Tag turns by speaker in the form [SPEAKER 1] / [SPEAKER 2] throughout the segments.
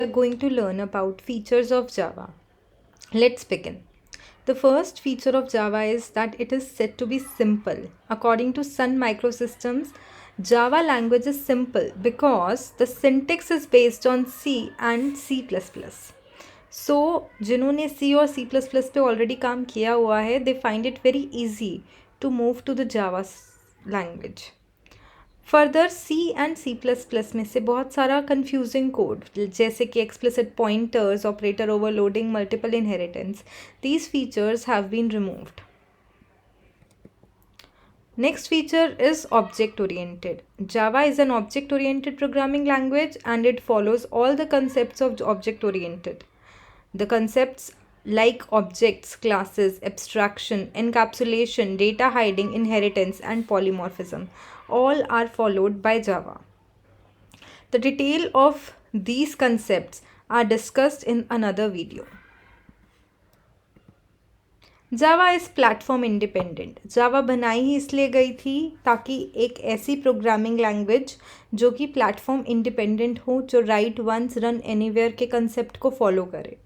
[SPEAKER 1] are going to learn about features of Java. Let's begin. The first feature of Java is that it is said to be simple. According to Sun Microsystems, Java language is simple because the syntax is based on C and C++. So जिन्होंने C और C++ पे already काम किया हुआ है, they find it very easy to move to the Java language. Further C and C plus plus में से बहुत सारा कन्फ्यूजिंग कोड जैसे कि explicit pointers, operator overloading, multiple inheritance, these features have been removed. Next feature is object oriented. Java is an object oriented programming language and it follows all the concepts of object oriented. The concepts like objects, classes, abstraction, encapsulation, data hiding, inheritance, and polymorphism all are followed by Java. The detail of these concepts are discussed in another video. Java is platform independent. Java बनाई ही इसलिए गई थी ताकि एक ऐसी programming language जो कि प्लेटफॉर्म इंडिपेंडेंट हो, जो राइट वंस रन एनीवेयर के कंसेप्ट को फॉलो करे.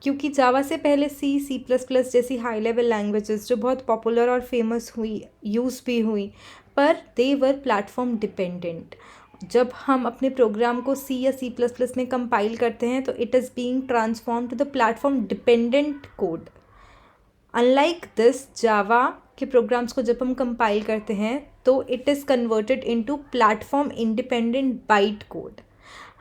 [SPEAKER 1] क्योंकि जावा से पहले सी, सी प्लस प्लस जैसी हाई लेवल लैंग्वेजेस जो बहुत पॉपुलर और फेमस हुई, यूज़ भी हुई, पर दे वर प्लेटफॉर्म डिपेंडेंट. जब हम अपने प्रोग्राम को सी या सी प्लस प्लस में कंपाइल करते हैं तो it is being transform to the platform dependent code. Unlike this, Java के प्रोग्राम्स को जब हम कंपाइल करते हैं तो it is converted into platform independent byte code.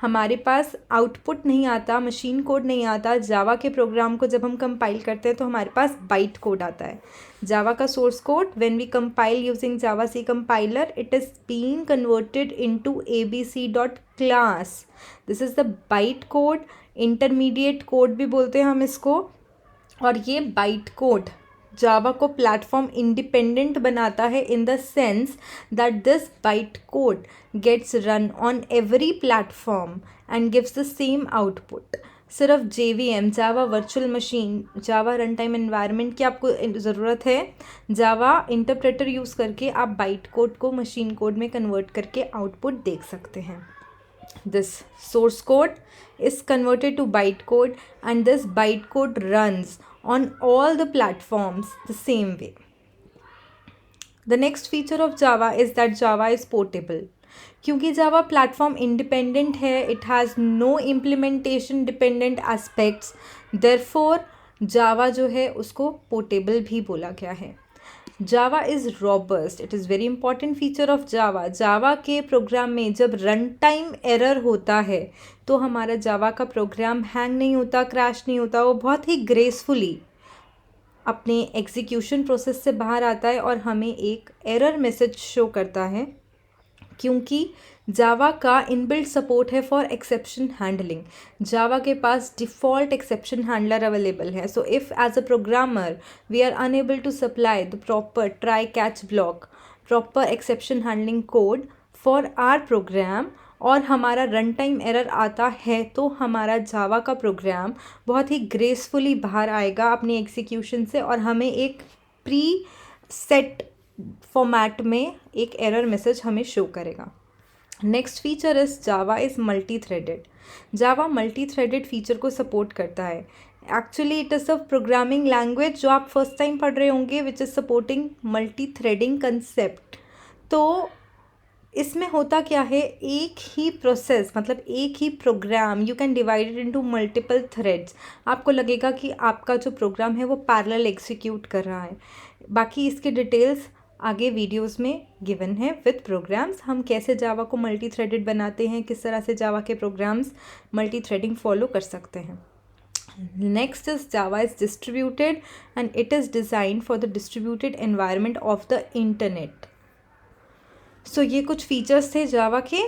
[SPEAKER 1] हमारे पास आउटपुट नहीं आता, मशीन कोड नहीं आता. जावा के प्रोग्राम को जब हम कंपाइल करते हैं तो हमारे पास बाइट कोड आता है. जावा का source code when we compile using Java C compiler, it is being converted into abc.class. This is the byte code. Intermediate code भी बोलते हैं हम इसको. और ये बाइट कोड जावा को प्लेटफॉर्म इंडिपेंडेंट बनाता है in the sense that this byte code gets run on every platform and gives the same output. सिर्फ JVM, Java virtual machine, Java run time environment की आपको ज़रूरत है. जावा इंटरप्रेटर यूज़ करके आप बाइट कोड को मशीन कोड में convert करके आउटपुट देख सकते हैं. This source code is converted to bytecode and this bytecode runs on all the platforms the same way. The next feature of Java is that Java is portable. क्योंकि Java platform independent है, it has no implementation dependent aspects, therefore Java जो है उसको portable भी बोला गया है. Java is robust. It is very important feature of Java. Java के प्रोग्राम में जब रन टाइम एरर होता है तो हमारा जावा का प्रोग्राम हैंग नहीं होता, क्रैश नहीं होता. वो बहुत ही ग्रेसफुली अपने एग्जीक्यूशन प्रोसेस से बाहर आता है और हमें एक एरर मैसेज शो करता है. क्योंकि जावा का इनबिल्ट सपोर्ट है फॉर एक्सेप्शन हैंडलिंग. जावा के पास डिफ़ॉल्ट एक्सेप्शन हैंडलर अवेलेबल है. So if as a programmer we are unable to supply the proper try catch block, proper exception handling code for our program, और हमारा run time error आता है तो हमारा जावा का प्रोग्राम बहुत ही ग्रेसफुली बाहर आएगा अपनी एग्जीक्यूशन से और हमें एक प्री सेट फॉर्मेट में एक एरर मैसेज हमें शो करेगा. Next feature is Java is multi threaded. Java multi threaded feature को सपोर्ट करता है. Actually it is a programming language जो आप फर्स्ट टाइम पढ़ रहे होंगे which is supporting multi threading concept. तो इसमें होता क्या है, एक ही प्रोसेस मतलब एक ही program you can divide it into multiple threads. आपको लगेगा कि आपका जो प्रोग्राम है वो पैरेलल एग्जीक्यूट कर रहा है. बाकी इसके डिटेल्स आगे वीडियोस में गिवन है विद प्रोग्राम्स. हम कैसे जावा को मल्टी थ्रेडेड बनाते हैं, किस तरह से जावा के प्रोग्राम्स मल्टी थ्रेडिंग फॉलो कर सकते हैं. Next is Java is distributed and it is design for the distributed environment of the internet. So ये कुछ फीचर्स थे जावा के.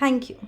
[SPEAKER 1] Thank you.